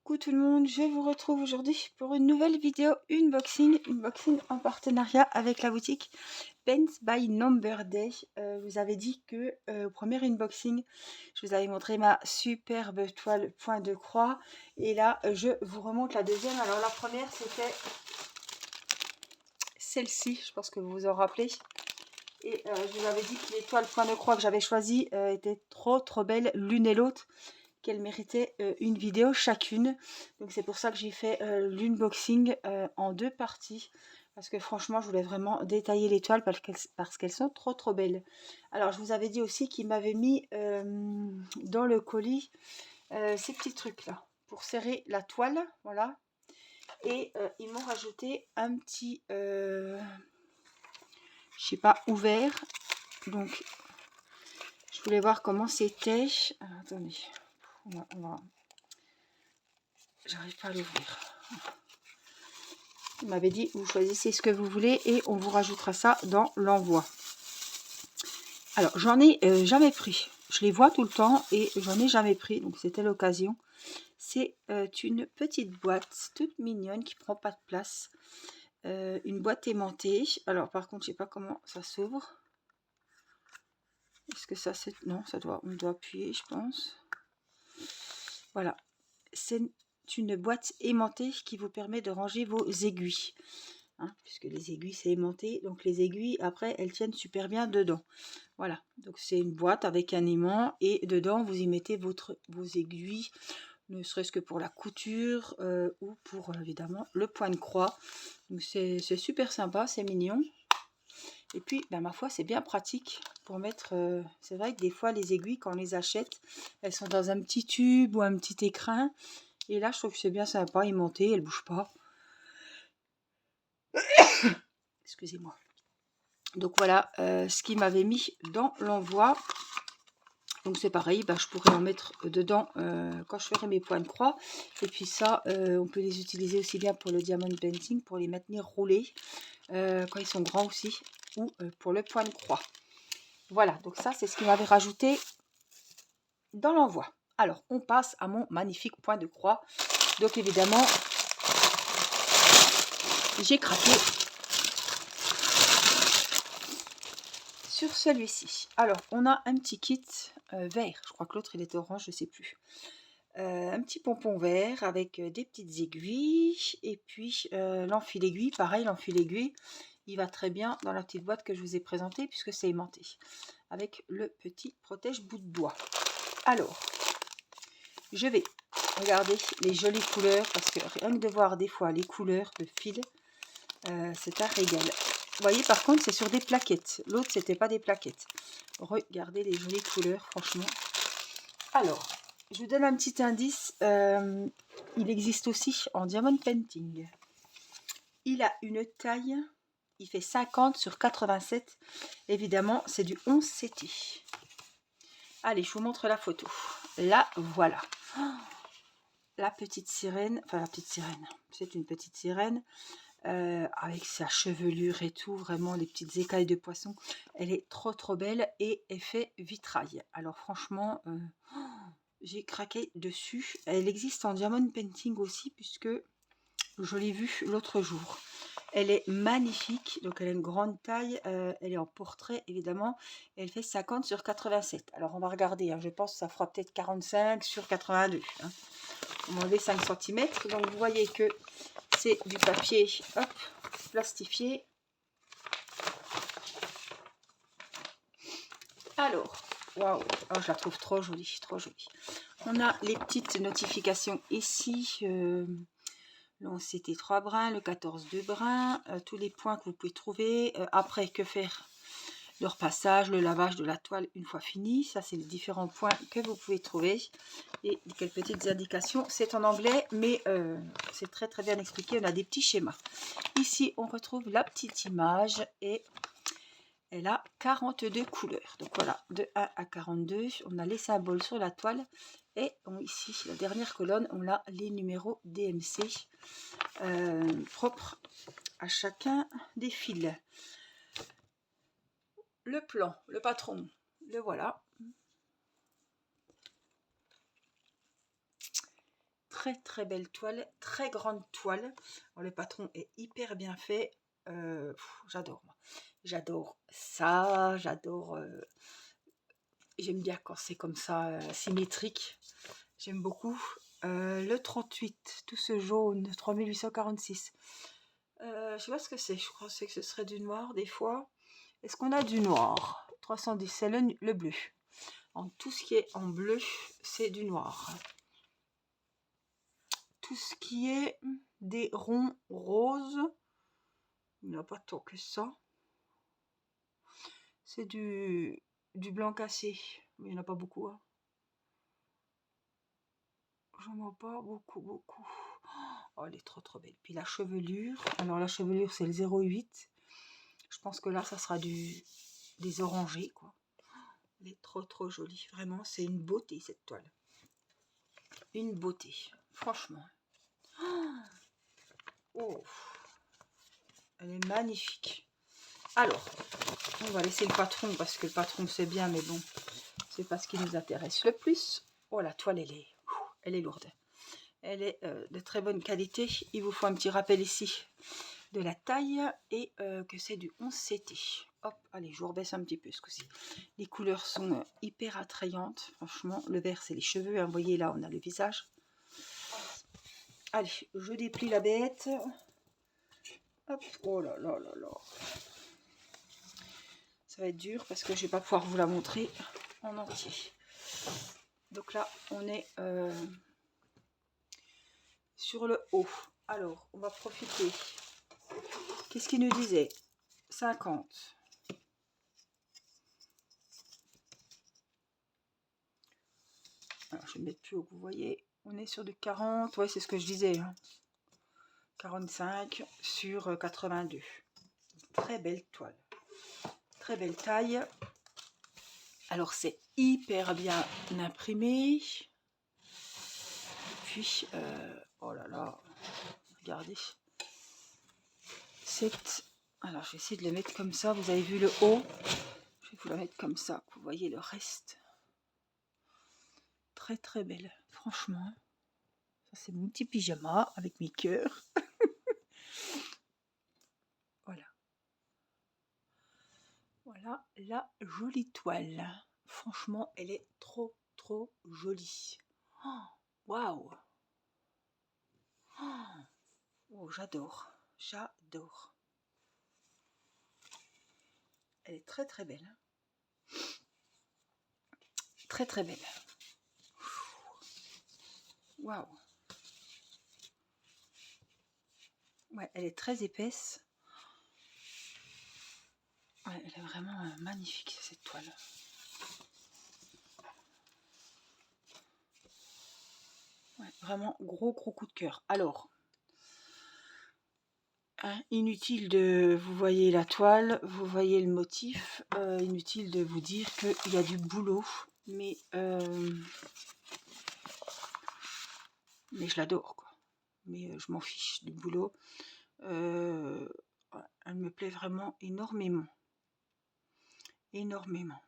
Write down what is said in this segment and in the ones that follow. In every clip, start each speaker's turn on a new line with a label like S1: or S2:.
S1: Coucou tout le monde, je vous retrouve aujourd'hui pour une nouvelle vidéo unboxing en partenariat avec la boutique Pens by Number Day. Je vous avais dit que au premier unboxing, je vous avais montré ma superbe toile point de croix et là je vous remonte la deuxième. Alors la première c'était celle-ci, je pense que vous vous en rappelez. Et je vous avais dit que les toiles point de croix que j'avais choisies étaient trop belles l'une et l'autre, qu'elles méritaient une vidéo chacune. Donc c'est pour ça que j'ai fait l'unboxing en deux parties. Parce que franchement, je voulais vraiment détailler les toiles parce qu'elles sont trop belles. Alors je vous avais dit aussi qu'ils m'avaient mis dans le colis ces petits trucs là pour serrer la toile. Voilà. Et ils m'ont rajouté un petit... je sais pas, ouvert. Donc, je voulais voir comment c'était. Alors, attendez, j'arrive pas à l'ouvrir. Il m'avait dit, vous choisissez ce que vous voulez et on vous rajoutera ça dans l'envoi. Alors, j'en ai jamais pris. Je les vois tout le temps et j'en ai jamais pris. Donc, c'était l'occasion. C'est une petite boîte toute mignonne qui prend pas de place. Une boîte aimantée. Alors, par contre, je sais pas comment ça s'ouvre. Est-ce que ça c'est... Non, on doit appuyer, je pense. Voilà. C'est une boîte aimantée qui vous permet de ranger vos aiguilles. Hein, puisque les aiguilles, c'est aimanté. Donc, les aiguilles, après, elles tiennent super bien dedans. Voilà. Donc, c'est une boîte avec un aimant. Et dedans, vous y mettez vos aiguilles, ne serait-ce que pour la couture ou pour, évidemment, le point de croix. Donc, c'est super sympa, c'est mignon. Et puis, ben, ma foi, c'est bien pratique pour mettre... c'est vrai que des fois, les aiguilles, quand on les achète, elles sont dans un petit tube ou un petit écrin. Et là, je trouve que c'est bien sympa, aimanté, elles ne bougent pas. Excusez-moi. Donc voilà ce qu'il m'avait mis dans l'envoi. Donc c'est pareil, ben, je pourrais en mettre dedans quand je ferai mes points de croix. Et puis ça, on peut les utiliser aussi bien pour le diamond painting, pour les maintenir roulés, quand ils sont grands aussi, ou pour le point de croix. Voilà, donc ça c'est ce qu'il m'avait rajouté dans l'envoi. Alors on passe à mon magnifique point de croix. Donc évidemment, j'ai craqué sur celui-ci. Alors on a un petit kit vert, je crois que l'autre il était orange, je sais plus. Un petit pompon vert avec des petites aiguilles et puis l'enfil aiguille. Pareil, l'enfil aiguille, il va très bien dans la petite boîte que je vous ai présentée puisque c'est aimanté avec le petit protège bout de doigt. Alors, je vais regarder les jolies couleurs parce que rien que de voir des fois les couleurs de fil, c'est un régal. Vous voyez, par contre, c'est sur des plaquettes. L'autre, c'était pas des plaquettes. Regardez les jolies couleurs, franchement. Alors, je vous donne un petit indice. Il existe aussi en diamond painting. Il a une taille, il fait 50 sur 87. Évidemment, c'est du 11 CT. Allez, je vous montre la photo. Là, voilà. La petite sirène, enfin la petite sirène, c'est une petite sirène avec sa chevelure et tout, vraiment les petites écailles de poisson. Elle est trop belle et effet vitrail. Alors franchement, j'ai craqué dessus. Elle existe en diamond painting aussi puisque je l'ai vue l'autre jour. Elle est magnifique, donc elle a une grande taille, elle est en portrait évidemment, et elle fait 50 sur 87. Alors on va regarder, hein, je pense que ça fera peut-être 45 sur 82. Hein. On va enlever 5 cm, donc vous voyez que c'est du papier hop, plastifié. Alors, waouh, oh, je la trouve trop jolie, trop jolie. On a les petites notifications ici. Donc c'était 3 brins, le 14 2 brins, tous les points que vous pouvez trouver. Après, que faire? Le repassage, le lavage de la toile une fois fini. Ça, c'est les différents points que vous pouvez trouver. Et quelques petites indications. C'est en anglais, mais c'est très bien expliqué. On a des petits schémas. Ici, on retrouve la petite image et elle a 42 couleurs. Donc voilà, de 1 à 42, on a les symboles sur la toile. Et ici, la dernière colonne, on a les numéros DMC propres à chacun des fils. Le plan, le patron, le voilà. très très belle toile, très grande toile. Alors, le patron est hyper bien fait. J'adore, moi. J'adore ça, j'adore. J'aime bien quand c'est comme ça, symétrique. J'aime beaucoup. Le 38, tout ce jaune, 3846. Je sais pas ce que c'est, je crois que ce serait du noir des fois. Est-ce qu'on a du noir? 310, c'est le bleu. Tout ce qui est en bleu, c'est du noir. Tout ce qui est des ronds roses, il n'y en a pas tant que ça. C'est du blanc cassé, mais il n'y en a pas beaucoup. Hein. J'en vois pas beaucoup. Oh, elle est trop belle. Puis la chevelure, alors la chevelure c'est le 08. Je pense que là ça sera des orangés quoi. Elle est trop jolie, vraiment c'est une beauté cette toile. Une beauté, franchement. Oh, elle est magnifique. Alors, on va laisser le patron parce que le patron c'est bien, mais bon, c'est pas ce qui nous intéresse le plus. Oh, la toile elle est lourde. Elle est de très bonne qualité. Il vous faut un petit rappel ici de la taille et que c'est du 11 CT. Hop, allez, je vous rebaisse un petit peu ce coup-ci. Les couleurs sont hyper attrayantes. Franchement, le vert, c'est les cheveux. Hein. Vous voyez, là, on a le visage. Allez, je déplie la bête. Hop, oh là là là là. Ça va être dur parce que je vais pas pouvoir vous la montrer en entier. Donc là, on est sur le haut. Alors, on va profiter. Qu'est-ce qu'il nous disait? 50. Alors, je vais mettre plus haut, vous voyez. On est sur du 40. Ouais, c'est ce que je disais. Hein. 45 sur 82. Très belle toile. Très belle taille. Alors, c'est hyper bien imprimé. Et puis, oh là là, regardez. Alors, je vais essayer de le mettre comme ça. Vous avez vu le haut. Je vais vous la mettre comme ça. Vous voyez le reste. Très belle. Franchement. Ça, c'est mon petit pyjama avec mes cœurs. Voilà. Voilà la jolie toile. Franchement, elle est trop jolie. Waouh! Oh, j'adore. J'adore. Elle est très belle. Très belle. Waouh! Ouais, elle est très épaisse. Ouais, elle est vraiment magnifique cette toile. Ouais, vraiment gros coup de cœur. Alors, hein, inutile de... Vous voyez la toile, vous voyez le motif. Inutile de vous dire qu'il y a du boulot. Mais je l'adore, quoi. Mais je m'en fiche du boulot. Elle me plaît vraiment énormément. Énormément.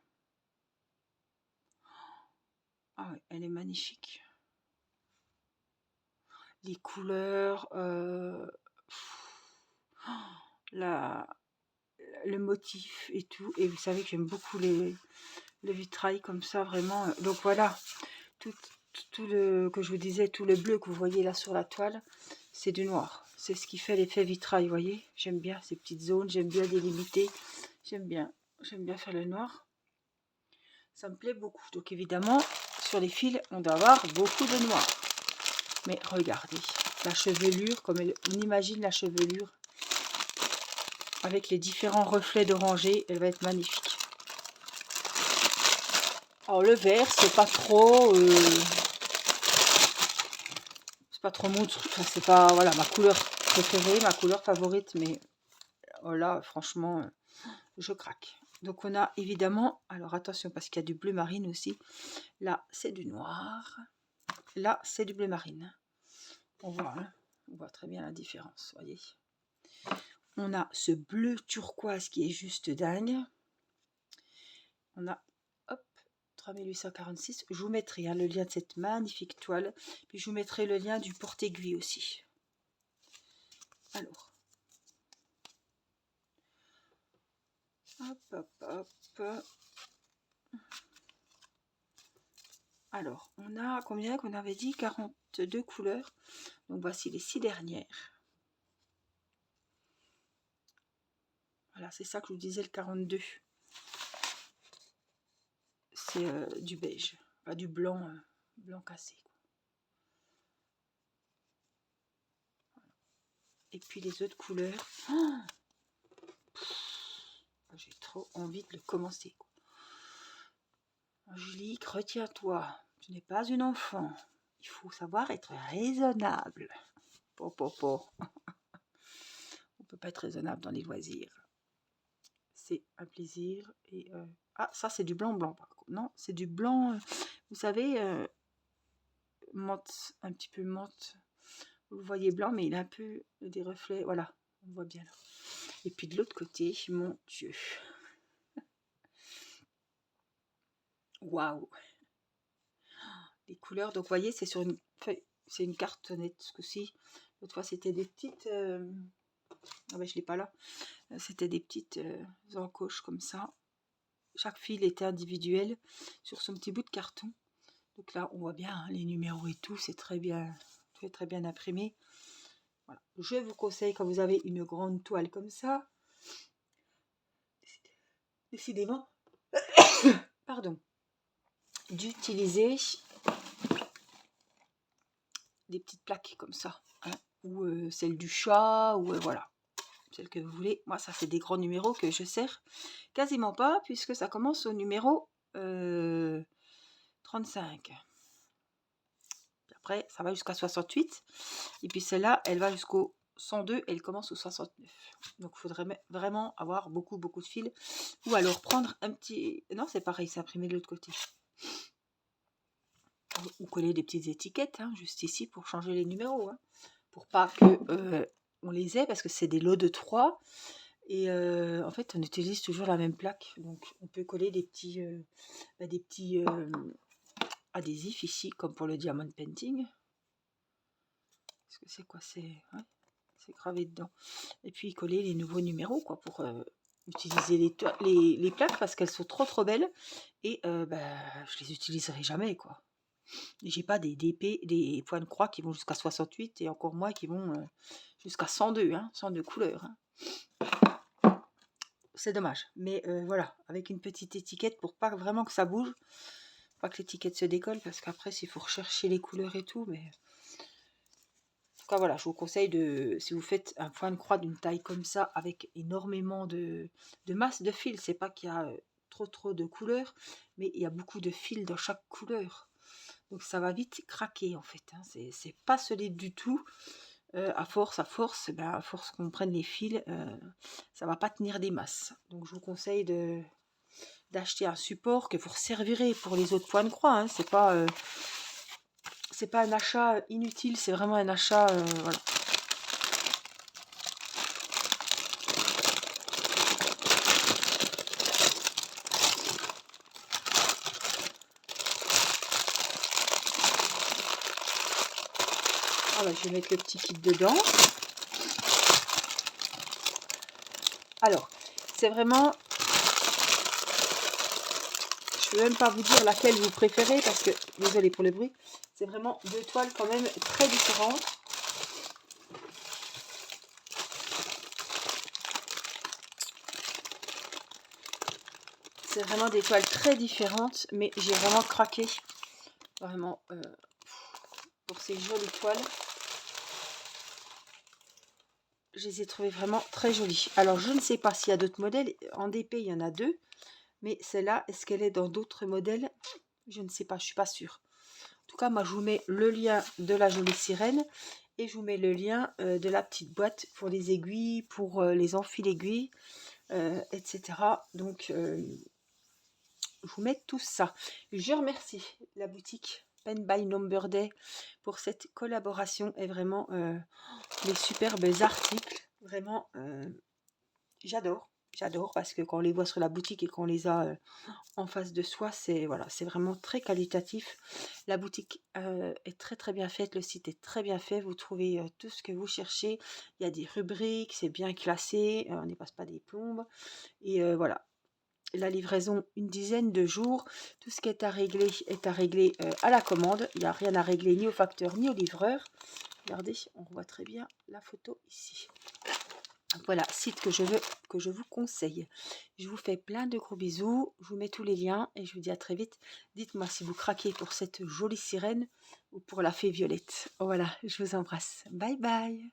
S1: Ah ouais, elle est magnifique. Les couleurs, le motif et tout. Et vous savez que j'aime beaucoup le vitrail comme ça, vraiment. Donc voilà, tout le que je vous disais, tout le bleu que vous voyez là sur la toile, c'est du noir. C'est ce qui fait l'effet vitrail, vous voyez. J'aime bien ces petites zones, j'aime bien délimiter. J'aime bien faire le noir. Ça me plaît beaucoup. Donc évidemment, sur les fils, on doit avoir beaucoup de noir. Mais regardez, la chevelure, comme on imagine la chevelure, avec les différents reflets d'oranger, elle va être magnifique. Alors le vert, c'est pas trop mon truc. Enfin, c'est pas voilà ma couleur préférée, ma couleur favorite, mais là, franchement, je craque. Donc on a évidemment, alors attention parce qu'il y a du bleu marine aussi. Là, c'est du noir. Là, c'est du bleu marine. On voit très bien la différence, voyez. On a ce bleu turquoise qui est juste dingue. On a, hop, 3846. Je vous mettrai le lien de cette magnifique toile. Puis je vous mettrai le lien du porte-aiguille aussi. Alors. Hop, hop, hop. Alors, on a combien qu'on avait dit? 42 couleurs. Donc voici les 6 dernières. Voilà, c'est ça que je vous disais, le 42. C'est du beige, pas du blanc, blanc cassé. Et puis les autres couleurs. Oh, j'ai trop envie de le commencer. Angélique, retiens-toi. Tu n'es pas une enfant. Il faut savoir être raisonnable. Po, po, po. On peut pas être raisonnable dans les loisirs. C'est un plaisir. Et ah, ça c'est du blanc blanc. Par contre. Non, c'est du blanc. Vous savez, menthe, un petit peu menthe. Vous le voyez blanc, mais il a un peu des reflets. Voilà, on voit bien là. Et puis de l'autre côté, mon Dieu. Waouh. Les couleurs, donc vous voyez, c'est sur une feuille, c'est une cartonnette ce coup-ci. L'autre fois, c'était des petites... Ah ben, je l'ai pas là. C'était des petites encoches comme ça. Chaque fil était individuel sur son petit bout de carton. Donc là, on voit bien hein, les numéros et tout. C'est très bien imprimé. Voilà. Je vous conseille, quand vous avez une grande toile comme ça, décidément, pardon, d'utiliser des petites plaques comme ça. Hein, ou celle du chat, ou voilà. Celle que vous voulez. Moi, ça, c'est des grands numéros que je sers quasiment pas, puisque ça commence au numéro 35. Après, ça va jusqu'à 68. Et puis celle-là, elle va jusqu'au 102 et elle commence au 69. Donc, il faudrait vraiment avoir beaucoup de fils. Ou alors prendre un petit... Non, c'est pareil, c'est imprimé de l'autre côté. Ou coller des petites étiquettes, hein, juste ici, pour changer les numéros. Hein, pour pas que on les ait, parce que c'est des lots de 3. Et en fait, on utilise toujours la même plaque. Donc, on peut coller des petits adhésifs ici, comme pour le diamond painting. Est-ce que c'est quoi? C'est gravé dedans. Et puis, coller les nouveaux numéros, quoi, pour utiliser les plaques, parce qu'elles sont trop belles. Et je les utiliserai jamais, quoi. J'ai pas des des points de croix qui vont jusqu'à 68, et encore moins qui vont jusqu'à 102, hein, 102 couleurs. Hein. C'est dommage, mais voilà, avec une petite étiquette pour pas vraiment que ça bouge, pas que l'étiquette se décolle, parce qu'après s'il faut rechercher les couleurs et tout, mais en tout cas voilà, je vous conseille de, si vous faites un point de croix d'une taille comme ça, avec énormément de masse de fils, c'est pas qu'il y a trop de couleurs, mais il y a beaucoup de fils dans chaque couleur, donc ça va vite craquer en fait, hein. C'est pas solide du tout. À force qu'on prenne les fils, ça va pas tenir des masses. Donc je vous conseille d'acheter un support que vous resservirez pour les autres points de croix. Hein. C'est pas un achat inutile, c'est vraiment un achat voilà. Ah bah, je vais mettre le petit kit dedans. Alors, c'est vraiment... Je ne peux même pas vous dire laquelle vous préférez, parce que, désolé pour le bruit, c'est vraiment deux toiles quand même très différentes. C'est vraiment des toiles très différentes, mais j'ai vraiment craqué, vraiment, pour ces jolies toiles. Je les ai trouvées vraiment très jolies. Alors, je ne sais pas s'il y a d'autres modèles. En DP, il y en a 2. Mais celle-là, est-ce qu'elle est dans d'autres modèles? Je ne sais pas, je ne suis pas sûre. En tout cas, moi, je vous mets le lien de la jolie sirène. Et je vous mets le lien de la petite boîte pour les aiguilles, pour les enfils-aiguilles, etc. Donc, je vous mets tout ça. Je remercie la boutique Pen by Number Day pour cette collaboration et vraiment les superbes articles. Vraiment, j'adore. J'adore parce que quand on les voit sur la boutique et qu'on les a en face de soi, c'est voilà, c'est vraiment très qualitatif. La boutique est très très bien faite, le site est très bien fait, vous trouvez tout ce que vous cherchez. Il y a des rubriques, c'est bien classé, on n'y passe pas des plombes. Et voilà, la livraison, une dizaine de jours. Tout ce qui est à régler à la commande. Il n'y a rien à régler ni au facteur ni au livreur. Regardez, on voit très bien la photo ici. Voilà, site que je vous conseille. Je vous fais plein de gros bisous. Je vous mets tous les liens et je vous dis à très vite. Dites-moi si vous craquez pour cette jolie sirène ou pour la fée Violette. Voilà, je vous embrasse. Bye bye.